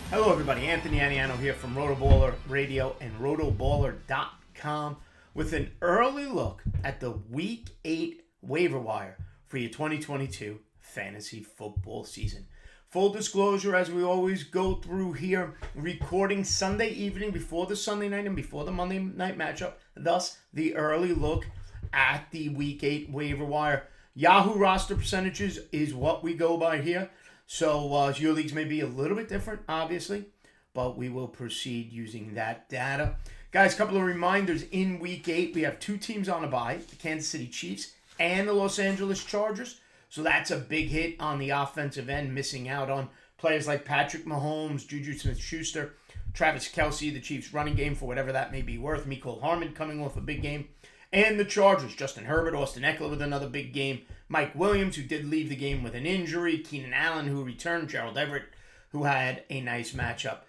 Hello, everybody. Anthony Aniano here from RotoBaller Radio and RotoBaller.com with an early look at the Week 8 waiver wire for your 2022 fantasy football season. Full disclosure, as we always go through here, recording Sunday evening before the Sunday night and before the Monday night matchup, thus the early look at the Week 8 waiver wire. Yahoo roster percentages is what we go by here. So your leagues may be a little bit different, obviously, but we will proceed using that data. Guys, a couple of reminders. In Week 8, we have two teams on a bye, the Kansas City Chiefs and the Los Angeles Chargers. So that's a big hit on the offensive end, missing out on players like Patrick Mahomes, Juju Smith-Schuster, Travis Kelce, the Chiefs running game for whatever that may be worth, Mecole Hardman coming off a big game. And the Chargers, Justin Herbert, Austin Eckler with another big game, Mike Williams, who did leave the game with an injury, Keenan Allen, who returned, Gerald Everett, who had a nice matchup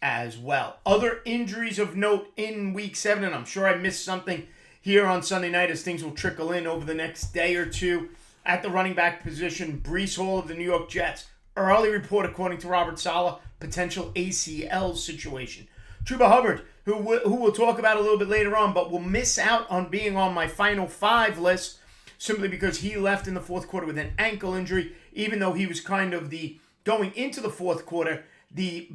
as well. Other injuries of note in Week 7, and I'm sure I missed something here on Sunday night as things will trickle in over the next day or two. At the running back position, Breece Hall of the New York Jets. Early report, according to Robert Saleh, potential ACL situation. Chuba Hubbard, who we'll talk about a little bit later on, but will miss out on being on my final 5 list simply because he left in the fourth quarter with an ankle injury, even though he was kind of going into the fourth quarter, the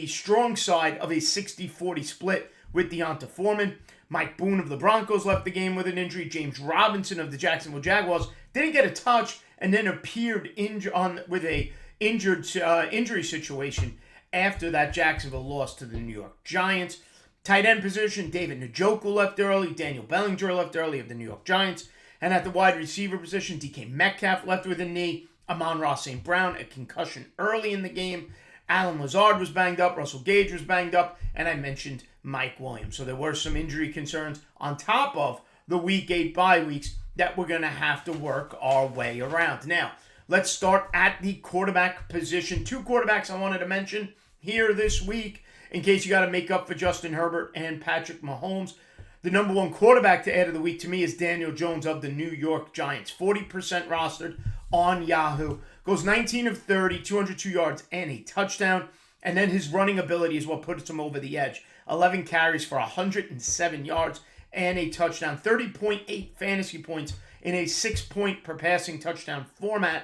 strong side of a 60-40 split with Deonta Foreman. Mike Boone of the Broncos left the game with an injury. James Robinson of the Jacksonville Jaguars didn't get a touch and then appeared with a injury situation after that Jacksonville loss to the New York Giants. Tight end position, David Njoku left early. Daniel Bellinger left early of the New York Giants. And at the wide receiver position, DK Metcalf left with a knee. Amon-Ra St. Brown, a concussion early in the game. Alan Lazard was banged up. Russell Gage was banged up. And I mentioned Mike Williams. So there were some injury concerns on top of the Week 8 bye weeks that we're going to have to work our way around. Now, let's start at the quarterback position. 2 quarterbacks I wanted to mention here this week in case you got to make up for Justin Herbert and Patrick Mahomes. The number 1 quarterback to add of the week to me is Daniel Jones of the New York Giants. 40% rostered on Yahoo. Goes 19 of 30, 202 yards and a touchdown. And then his running ability is what puts him over the edge. 11 carries for 107 yards and a touchdown. 30.8 fantasy points in a 6-point per passing touchdown format.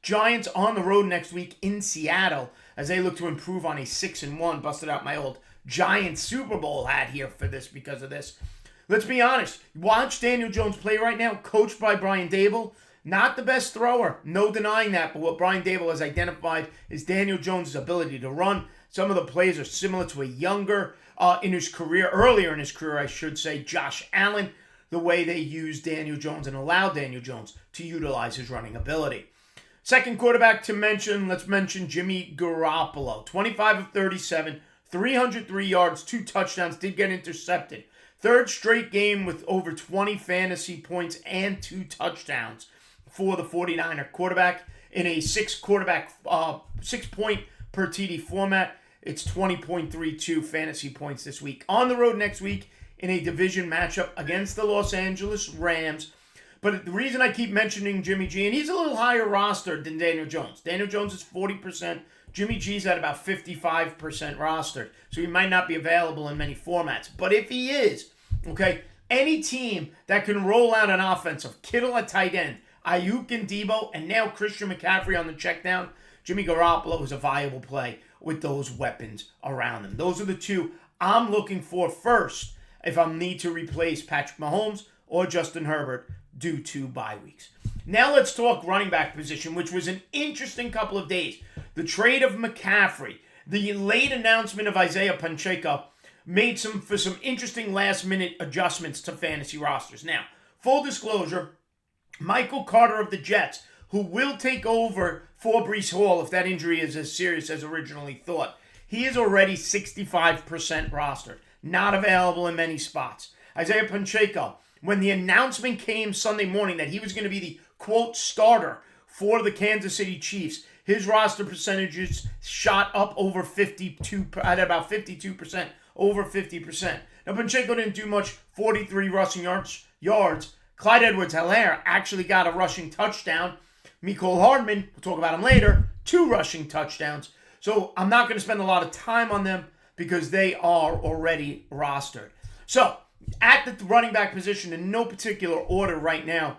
Giants on the road next week in Seattle as they look to improve on a 6-1. Busted out my old Giants Super Bowl hat here for this because of this. Let's be honest. Watch Daniel Jones play right now, coached by Brian Daboll. Not the best thrower, no denying that, but what Brian Daboll has identified is Daniel Jones' ability to run. Some of the plays are similar to a younger, earlier in his career, I should say, Josh Allen, the way they used Daniel Jones and allowed Daniel Jones to utilize his running ability. Second quarterback to mention, let's mention Jimmy Garoppolo. 25 of 37, 303 yards, 2 touchdowns, did get intercepted. Third straight game with over 20 fantasy points and 2 touchdowns for the 49er quarterback in a 6-point per TD format. It's 20.32 fantasy points this week. On the road next week in a division matchup against the Los Angeles Rams. But the reason I keep mentioning Jimmy G, and he's a little higher rostered than Daniel Jones. Daniel Jones is 40%. Jimmy G's at about 55% rostered. So he might not be available in many formats. But if he is, okay, any team that can roll out an offense of Kittle at tight end, Ayuk and Debo, and now Christian McCaffrey on the check down, Jimmy Garoppolo is a viable play with those weapons around him. Those are the 2 I'm looking for first if I need to replace Patrick Mahomes or Justin Herbert due to bye weeks. Now let's talk running back position, which was an interesting couple of days. The trade of McCaffrey, the late announcement of Isaiah Pacheco made some interesting last-minute adjustments to fantasy rosters. Now, full disclosure, Michael Carter of the Jets, who will take over for Breece Hall if that injury is as serious as originally thought, he is already 65% rostered, not available in many spots. Isaiah Pacheco, when the announcement came Sunday morning that he was going to be the, quote, starter for the Kansas City Chiefs, his roster percentages shot up over 52%, over 50%. Now, Pacheco didn't do much, 43 rushing yards. Clyde Edwards-Helaire actually got a rushing touchdown. Mecole Hardman, we'll talk about him later, 2 rushing touchdowns. So I'm not going to spend a lot of time on them because they are already rostered. So at the running back position, in no particular order right now,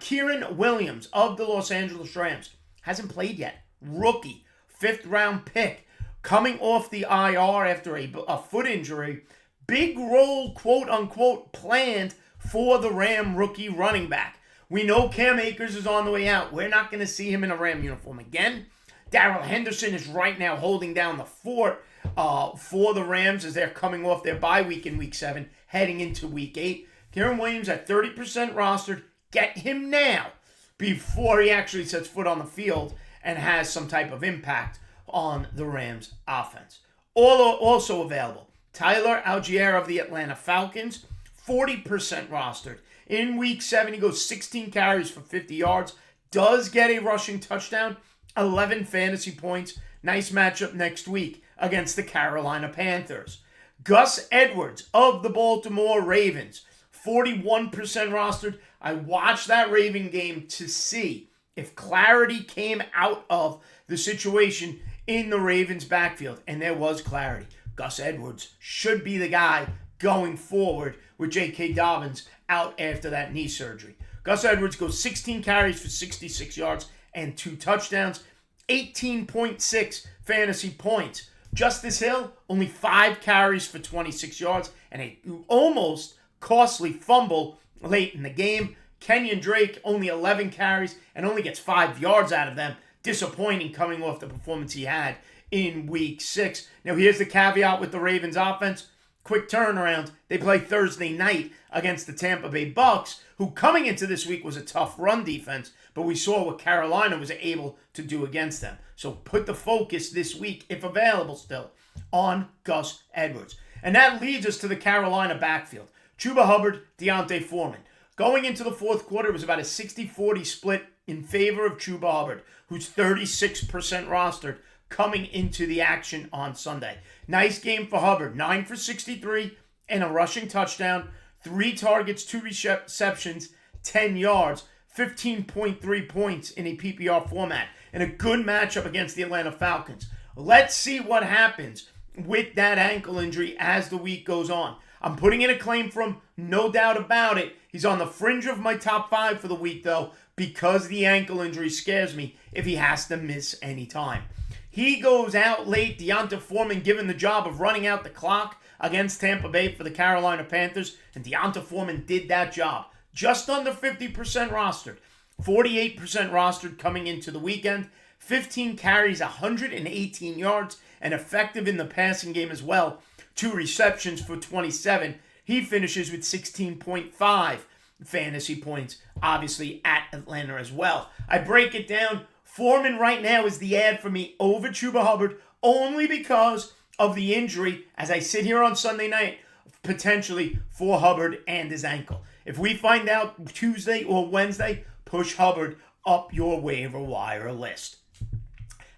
Kieran Williams of the Los Angeles Rams hasn't played yet. Rookie, 5th round pick, coming off the IR after a foot injury. Big role, quote unquote, planned for the Ram rookie running back. We know Cam Akers is on the way out. We're not going to see him in a Ram uniform again. Darrell Henderson is right now holding down the fort for the Rams as they're coming off their bye week in Week 7, heading into Week 8. Kieran Williams at 30% rostered. Get him now before he actually sets foot on the field and has some type of impact on the Rams offense. Also available, Tyler Algier of the Atlanta Falcons, 40% rostered. In Week 7, he goes 16 carries for 50 yards, does get a rushing touchdown, 11 fantasy points. Nice matchup next week against the Carolina Panthers. Gus Edwards of the Baltimore Ravens, 41% rostered. I watched that Raven game to see if clarity came out of the situation in the Ravens backfield, and there was clarity. Gus Edwards should be the guy going forward with J.K. Dobbins out after that knee surgery. Gus Edwards goes 16 carries for 66 yards and 2 touchdowns, 18.6 fantasy points. Justice Hill, only 5 carries for 26 yards and a almost costly fumble late in the game. Kenyon Drake, only 11 carries and only gets 5 yards out of them. Disappointing coming off the performance he had in Week 6. Now, here's the caveat with the Ravens offense. Quick turnaround. They play Thursday night against the Tampa Bay Bucks, who coming into this week was a tough run defense, but we saw what Carolina was able to do against them. So put the focus this week, if available still, on Gus Edwards. And that leads us to the Carolina backfield. Chuba Hubbard, Deontay Foreman. Going into the fourth quarter, it was about a 60-40 split in favor of Chuba Hubbard, who's 36% rostered coming into the action on Sunday. Nice game for Hubbard. 9 for 63 and a rushing touchdown. 3 targets, 2 receptions, 10 yards, 15.3 points in a PPR format. And a good matchup against the Atlanta Falcons. Let's see what happens with that ankle injury as the week goes on. I'm putting in a claim for him, no doubt about it. He's on the fringe of my top 5 for the week, though, because the ankle injury scares me if he has to miss any time. He goes out late. Deontay Foreman given the job of running out the clock against Tampa Bay for the Carolina Panthers, and Deontay Foreman did that job. Just under 50% rostered. 48% rostered coming into the weekend. 15 carries, 118 yards, and effective in the passing game as well. 2 receptions for 27. He finishes with 16.5 fantasy points, obviously at Atlanta as well. I break it down. Foreman right now is the ad for me over Chuba Hubbard only because of the injury as I sit here on Sunday night, potentially for Hubbard and his ankle. If we find out Tuesday or Wednesday, push Hubbard up your waiver wire list.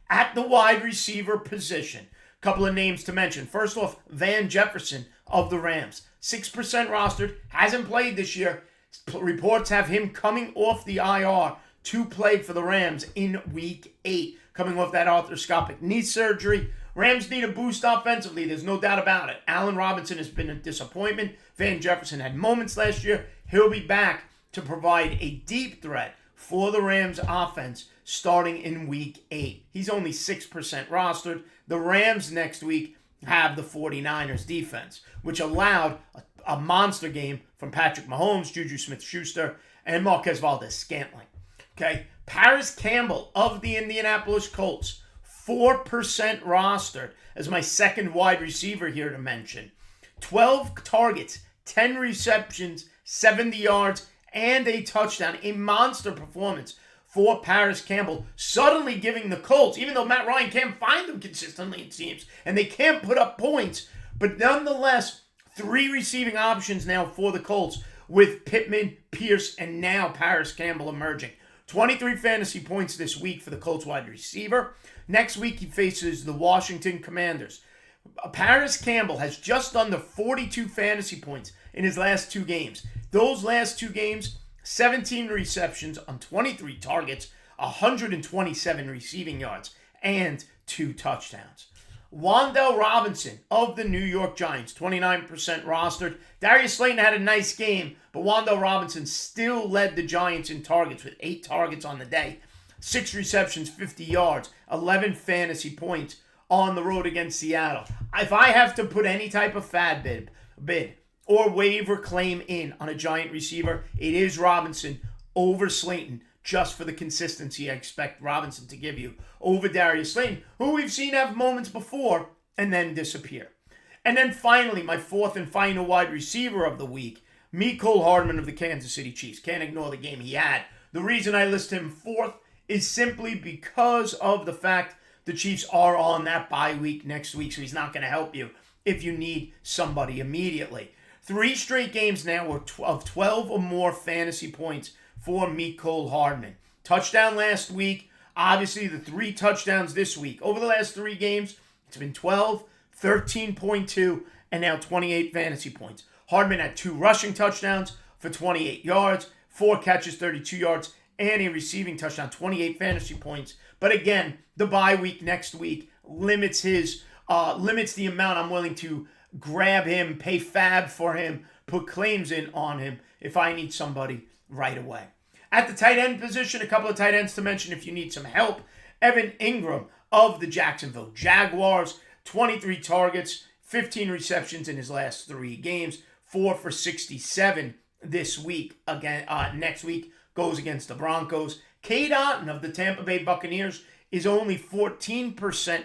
At the wide receiver position, a couple of names to mention. First off, Van Jefferson of the Rams. 6% rostered, hasn't played this year. Reports have him coming off the IR to play for the Rams in Week 8, coming off that arthroscopic knee surgery. Rams need a boost offensively, there's no doubt about it. Allen Robinson has been a disappointment. Van Jefferson had moments last year. He'll be back to provide a deep threat for the Rams offense starting in Week 8. He's only 6% rostered. The Rams next week have the 49ers defense, which allowed a monster game from Patrick Mahomes, Juju Smith-Schuster, and Marquez Valdes-Scantling. Okay, Paris Campbell of the Indianapolis Colts, 4% rostered as my second wide receiver here to mention. 12 targets, 10 receptions, 70 yards, and a touchdown. A monster performance for Paris Campbell, suddenly giving the Colts, even though Matt Ryan can't find them consistently, it seems, and they can't put up points, but nonetheless, 3 receiving options now for the Colts with Pittman, Pierce, and now Paris Campbell emerging. 23 fantasy points this week for the Colts wide receiver. Next week, he faces the Washington Commanders. Paris Campbell has just under 42 fantasy points in his last 2 games. Those last 2 games, 17 receptions on 23 targets, 127 receiving yards. and 2 touchdowns. Wan'Dale Robinson of the New York Giants, 29% rostered. Darius Slayton had a nice game, but Wan'Dale Robinson still led the Giants in targets with 8 targets on the day. 6 receptions, 50 yards, 11 fantasy points on the road against Seattle. If I have to put any type of fad bid or waiver claim in on a Giant receiver, it is Robinson over Slayton, just for the consistency I expect Robinson to give you over Darius Slayton, who we've seen have moments before and then disappear. And then finally, my 4th and final wide receiver of the week, Mecole Hardman of the Kansas City Chiefs. Can't ignore the game he had. The reason I list him 4th is simply because of the fact the Chiefs are on that bye week next week, so he's not going to help you if you need somebody immediately. 3 straight games now of 12 or more fantasy points for Mecole Hardman. Touchdown last week. Obviously, the 3 touchdowns this week. Over the last 3 games, it's been 12, 13.2, and now 28 fantasy points. Hardman had 2 rushing touchdowns for 28 yards, 4 catches, 32 yards, and a receiving touchdown, 28 fantasy points. But again, the bye week next week limits the amount I'm willing to grab him, pay fab for him, put claims in on him if I need somebody right away. At the tight end position, a couple of tight ends to mention if you need some help. Evan Ingram of the Jacksonville Jaguars, 23 targets, 15 receptions in his last 3 games, 4 for 67 this week. Again, next week goes against the Broncos. Cade Otton of the Tampa Bay Buccaneers is only 14%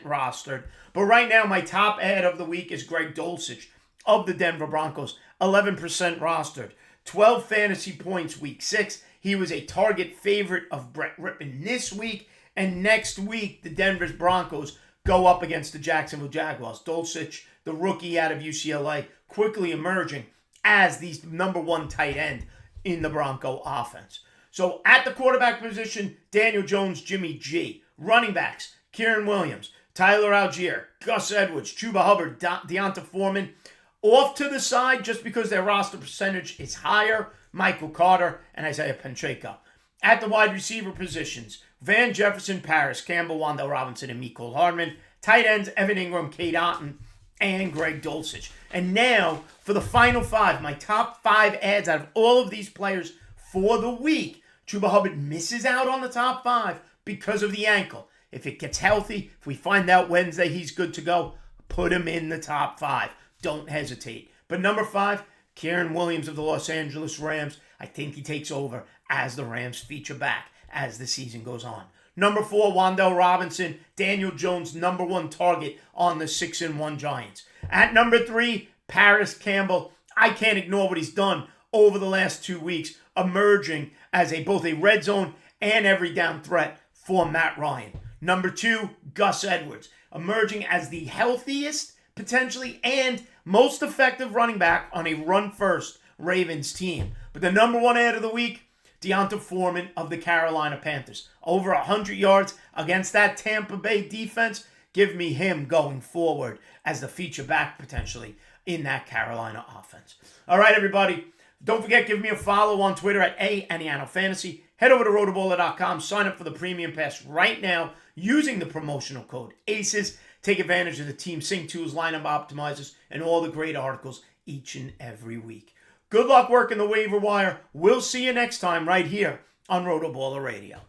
rostered. But right now, my top ad of the week is Greg Dulcich of the Denver Broncos, 11% rostered. 12 fantasy points week 6. He was a target favorite of Brett Rippon this week. And next week, the Denver Broncos go up against the Jacksonville Jaguars. Dulcich, the rookie out of UCLA, quickly emerging as the number 1 tight end in the Bronco offense. So at the quarterback position, Daniel Jones, Jimmy G. Running backs, Kieran Williams, Tyler Algier, Gus Edwards, Chuba Hubbard, Deonta Foreman. Off to the side, just because their roster percentage is higher, Michael Carter and Isaiah Pacheco. At the wide receiver positions, Van Jefferson, Paris Campbell, Wan'Dale Robinson, and Mecole Hardman. Tight ends, Evan Ingram, Cade Otton, and Greg Dulcich. And now, for the final 5, my top 5 ads out of all of these players for the week. Chuba Hubbard misses out on the top 5 because of the ankle. If it gets healthy, if we find out Wednesday he's good to go, put him in the top 5. Don't hesitate. But number 5, Kieran Williams of the Los Angeles Rams. I think he takes over as the Rams feature back as the season goes on. Number 4, Wan'Dale Robinson. Daniel Jones, number 1 target on the 6-1 Giants. At number 3, Paris Campbell. I can't ignore what he's done over the last 2 weeks, emerging as both a red zone and every down threat for Matt Ryan. Number 2, Gus Edwards, emerging as the healthiest, potentially, and most effective running back on a run-first Ravens team. But the number 1 ad of the week, Deonta Foreman of the Carolina Panthers. Over 100 yards against that Tampa Bay defense. Give me him going forward as the feature back, potentially, in that Carolina offense. All right, everybody. Don't forget, give me a follow on Twitter at @ANianoFantasy. Head over to RotoBaller.com. Sign up for the Premium Pass right now using the promotional code ACES. Take advantage of the Team Sync Tools, lineup optimizers, and all the great articles each and every week. Good luck working the waiver wire. We'll see you next time right here on RotoBaller Radio.